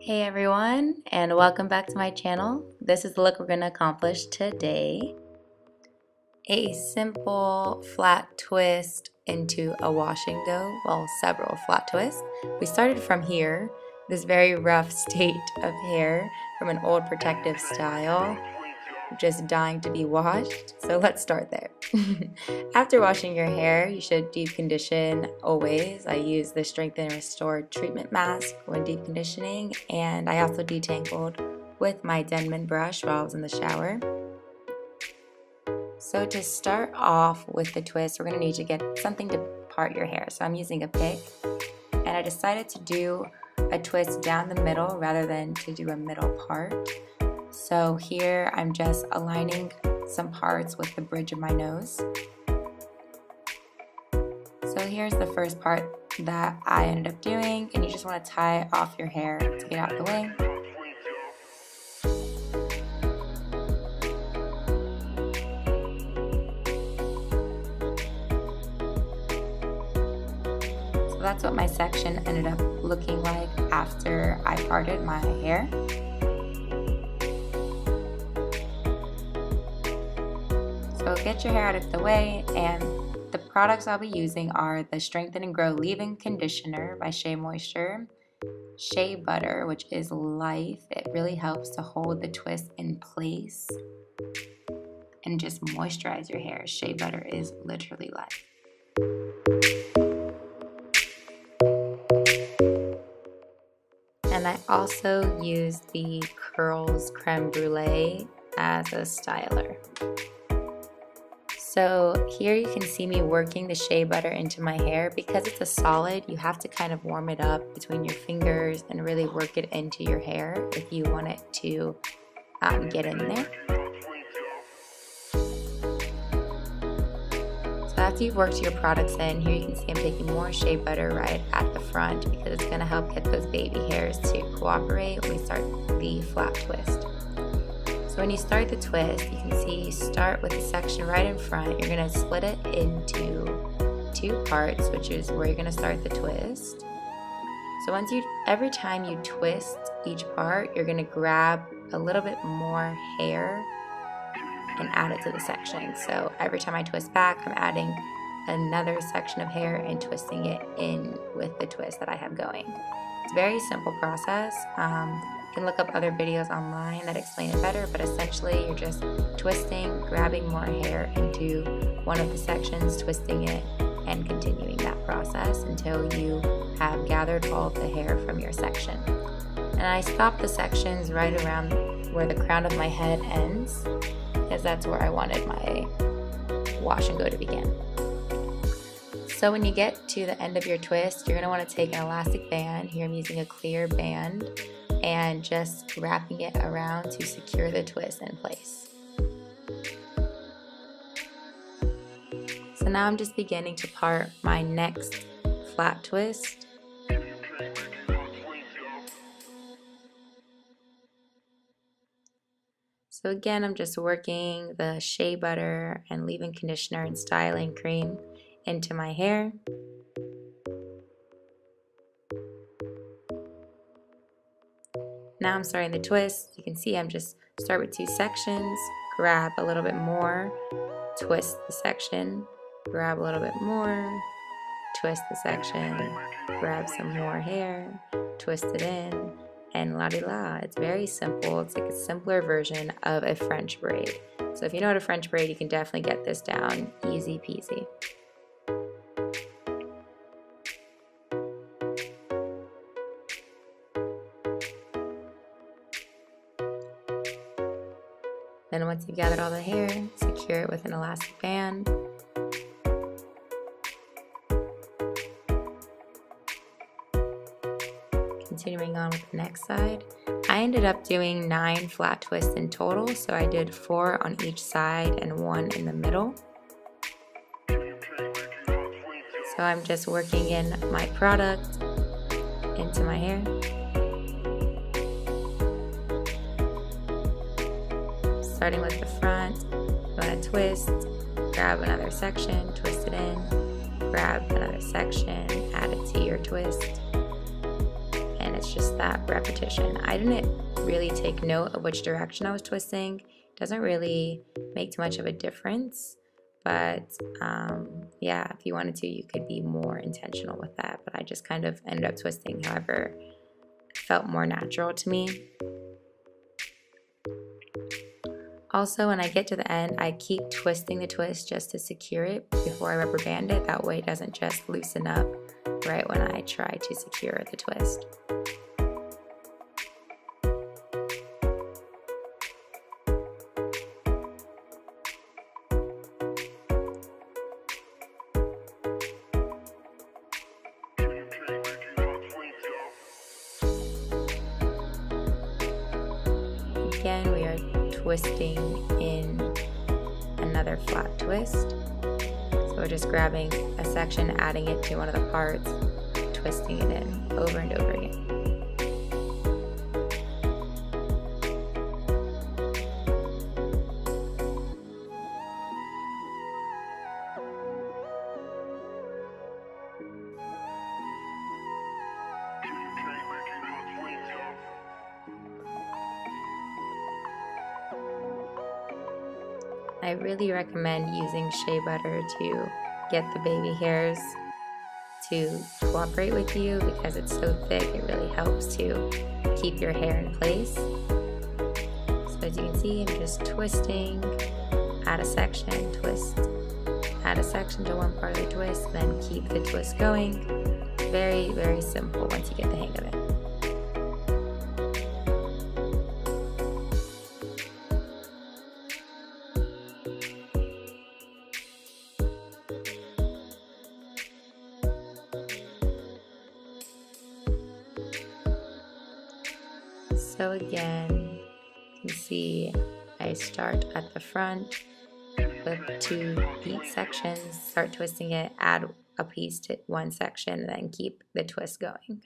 Hey everyone, and welcome back to my channel. This is the look we're going to accomplish today. A simple flat twist into a wash and go, well, several flat twists. We started from here, this very rough state of hair from an old protective style, just dying to be washed. So let's start there. After washing your hair, you should deep condition always. I use the Strengthen and Restore treatment mask when deep conditioning, and I also detangled with my Denman brush while I was in the shower. So to start off with the twist, we're going to need to get something to part your hair. So I'm using a pick, and I decided to do a twist down the middle rather than to do a middle part. So here I'm just aligning some parts with the bridge of my nose. So here's the first part that I ended up doing, and you just want to tie off your hair to get out of the way. So that's what my section ended up looking like after I parted my hair. So get your hair out of the way, and the products I'll be using are the Strengthen and Grow Leave-In Conditioner by Shea Moisture, Shea Butter, which is life. It really helps to hold the twist in place and just moisturize your hair. Shea Butter is literally life. And I also use the Curls Creme Brulee as a styler. So here you can see me working the shea butter into my hair. Because it's a solid, you have to kind of warm it up between your fingers and really work it into your hair if you want it to get in there. So after you've worked your products in, here you can see I'm taking more shea butter right at the front because it's going to help get those baby hairs to cooperate when we start the flat twist. So when you start the twist, you can see you start with the section right in front. You're going to split it into two parts, which is where you're going to start the twist. So every time you twist each part, you're going to grab a little bit more hair and add it to the section. So every time I twist back, I'm adding another section of hair and twisting it in with the twist that I have going. It's a very simple process. You can look up other videos online that explain it better, but essentially you're just twisting, grabbing more hair into one of the sections, twisting it, and continuing that process until you have gathered all of the hair from your section. And I stop the sections right around where the crown of my head ends, because that's where I wanted my wash and go to begin. So when you get to the end of your twist, you're going to want to take an elastic band. Here I'm using a clear band, and just wrapping it around to secure the twist in place. So now I'm just beginning to part my next flat twist. So again, I'm just working the shea butter and leave-in conditioner and styling cream into my hair. Now I'm starting the twist. You can see I'm just start with two sections, grab a little bit more, twist the section, grab a little bit more, twist the section, grab some more hair, twist it in, and la-di-la. It's very simple. It's like a simpler version of a French braid. So if you know how to French braid, you can definitely get this down easy peasy. Then once you've gathered all the hair, secure it with an elastic band. Continuing on with the next side. I ended up doing 9 flat twists in total, so I did 4 on each side and 1 in the middle. So I'm just working in my product into my hair. Starting with the front, you want to twist, grab another section, twist it in, grab another section, add it to your twist, and it's just that repetition. I didn't really take note of which direction I was twisting. It doesn't really make too much of a difference, but yeah, if you wanted to, you could be more intentional with that. But I just kind of ended up twisting however it felt more natural to me. Also, when I get to the end, I keep twisting the twist just to secure it before I rubber band it. That way it doesn't just loosen up right when I try to secure the twist. Again, we are twisting in another flat twist. So we're just grabbing a section, adding it to one of the parts, twisting it in over and over again. I really recommend using shea butter to get the baby hairs to cooperate with you because it's so thick. It really helps to keep your hair in place. So as you can see, I'm just twisting, add a section, twist, add a section to one part of the twist, then keep the twist going. Very, very simple once you get the hang of it. So again, you can see I start at the front with 2 beat sections, start twisting it, add a piece to one section, and then keep the twist going.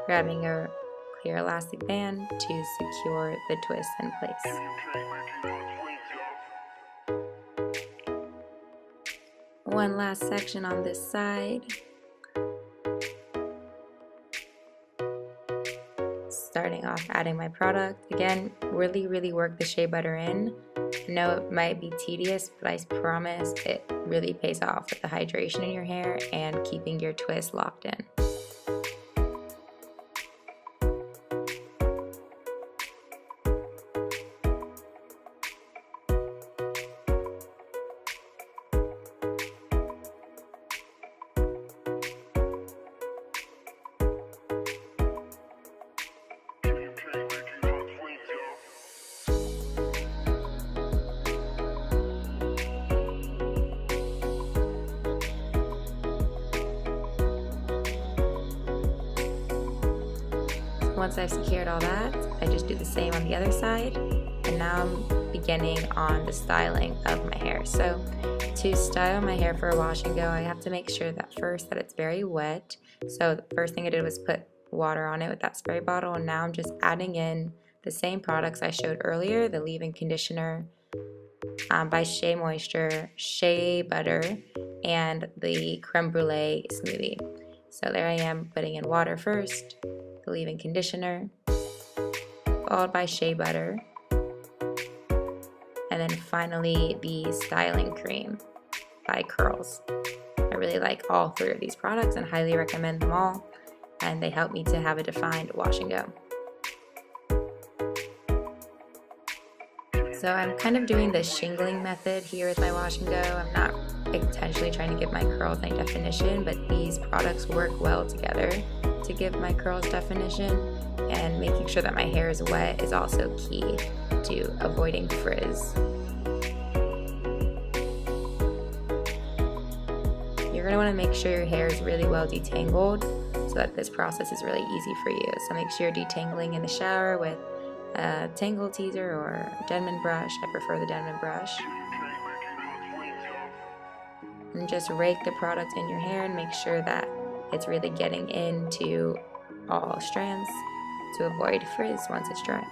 Grabbing a clear elastic band to secure the twist in place. One last section on this side. Starting off adding my product. Again, really work the shea butter in. I know it might be tedious, but I promise it really pays off with the hydration in your hair and keeping your twist locked in. Once I've secured all that, I just do the same on the other side, and now I'm beginning on the styling of my hair. So to style my hair for a wash and go, I have to make sure that first that it's very wet. So the first thing I did was put water on it with that spray bottle, and now I'm just adding in the same products I showed earlier, the leave-in conditioner by Shea Moisture, shea butter, and the creme brulee smoothie. So there I am putting in water first, the leave-in conditioner, followed by shea butter, and then finally the styling cream by Curls. I really like all 3 of these products and highly recommend them all, and they help me to have a defined wash and go. So I'm kind of doing the shingling method here with my wash and go. I'm not intentionally trying to give my curls any definition, but these products work well together to give my curls definition, and making sure that my hair is wet is also key to avoiding frizz. You're going to want to make sure your hair is really well detangled so that this process is really easy for you. So make sure you're detangling in the shower with a tangle teaser or a Denman brush. I prefer the Denman brush. And just rake the product in your hair and make sure that it's really getting into all strands to avoid frizz once it's dry.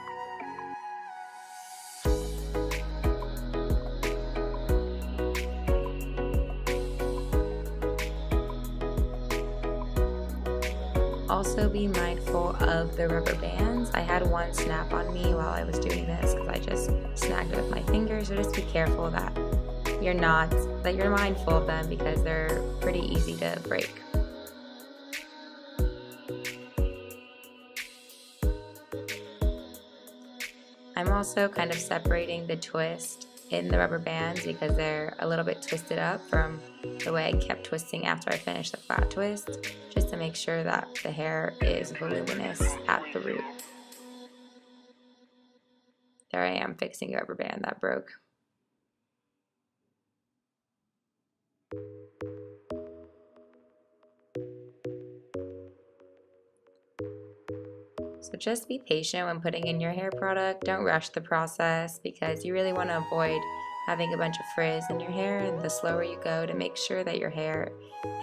Also be mindful of the rubber bands. I had one snap on me while I was doing this because I just snagged it with my fingers, so just be careful that you're mindful of them because they're pretty easy to break. I'm also kind of separating the twist in the rubber bands because they're a little bit twisted up from the way I kept twisting after I finished the flat twist, just to make sure that the hair is voluminous at the root. There I am fixing a rubber band that broke. So just be patient when putting in your hair product. Don't rush the process because you really want to avoid having a bunch of frizz in your hair, and the slower you go to make sure that your hair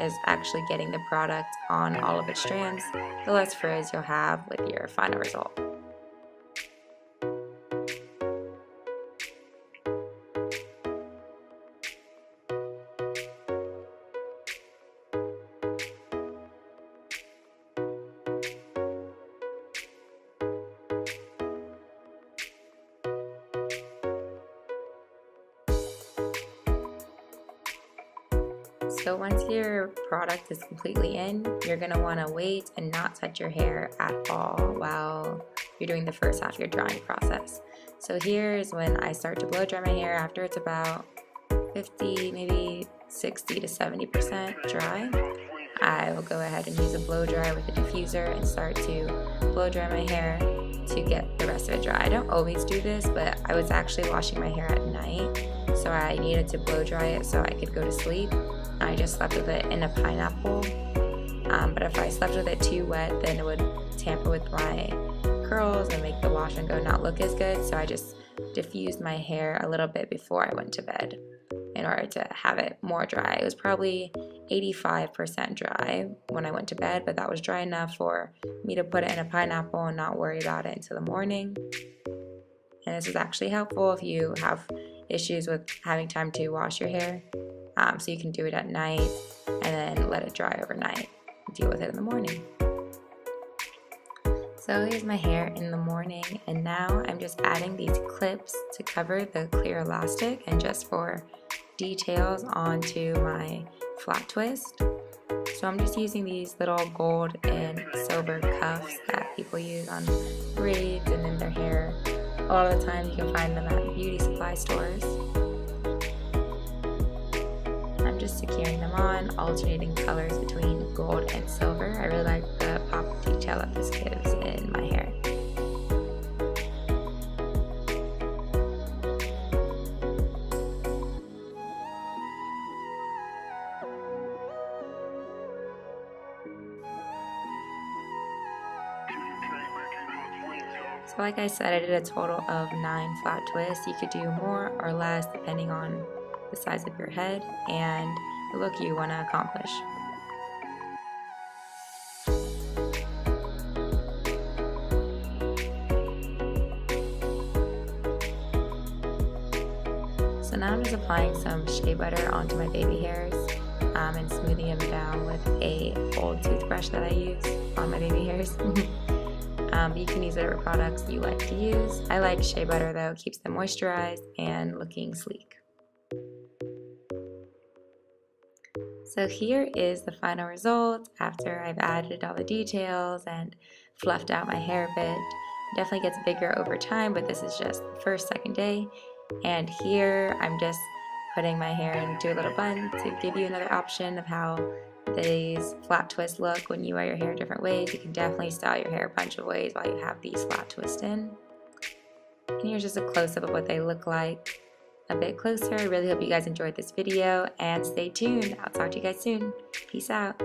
is actually getting the product on all of its strands, the less frizz you'll have with your final result. So once your product is completely in, you're going to want to wait and not touch your hair at all while you're doing the first half of your drying process. So here's when I start to blow dry my hair after it's about 50, maybe 60 to 70% dry. I will go ahead and use a blow dryer with a diffuser and start to blow dry my hair to get the rest of it dry. I don't always do this, but I was actually washing my hair at night, so I needed to blow dry it so I could go to sleep. I just slept with it in a pineapple, but if I slept with it too wet, then it would tamper with my curls and make the wash and go not look as good, so I just diffused my hair a little bit before I went to bed in order to have it more dry. It was probably 85% dry when I went to bed, but that was dry enough for me to put it in a pineapple and not worry about it until the morning. And this is actually helpful if you have issues with having time to wash your hair. So you can do it at night and then let it dry overnight and deal with it in the morning. So here's my hair in the morning, and now I'm just adding these clips to cover the clear elastic and just for details onto my flat twist. So I'm just using these little gold and silver cuffs that people use on braids and in their hair. A lot of the time you can find them at beauty supply stores. I'm just securing them on, alternating colors between gold and silver. I really like the pop detail that this gives in my hair. So like I said, I did a total of 9 flat twists. You could do more or less depending on the size of your head and the look you want to accomplish. So now I'm just applying some shea butter onto my baby hairs and smoothing them down with a old toothbrush that I use on my baby hairs. You can use whatever products you like to use. I like shea butter though, keeps them moisturized and looking sleek. So here is the final result after I've added all the details and fluffed out my hair a bit. It definitely gets bigger over time, but this is just the first, second day. And here I'm just putting my hair into a little bun to give you another option of how these flat twists look when you wear your hair different ways. You can definitely style your hair a bunch of ways while you have these flat twists in. And here's just a close-up of what they look like a bit closer. I really hope you guys enjoyed this video and stay tuned. I'll talk to you guys soon. Peace out.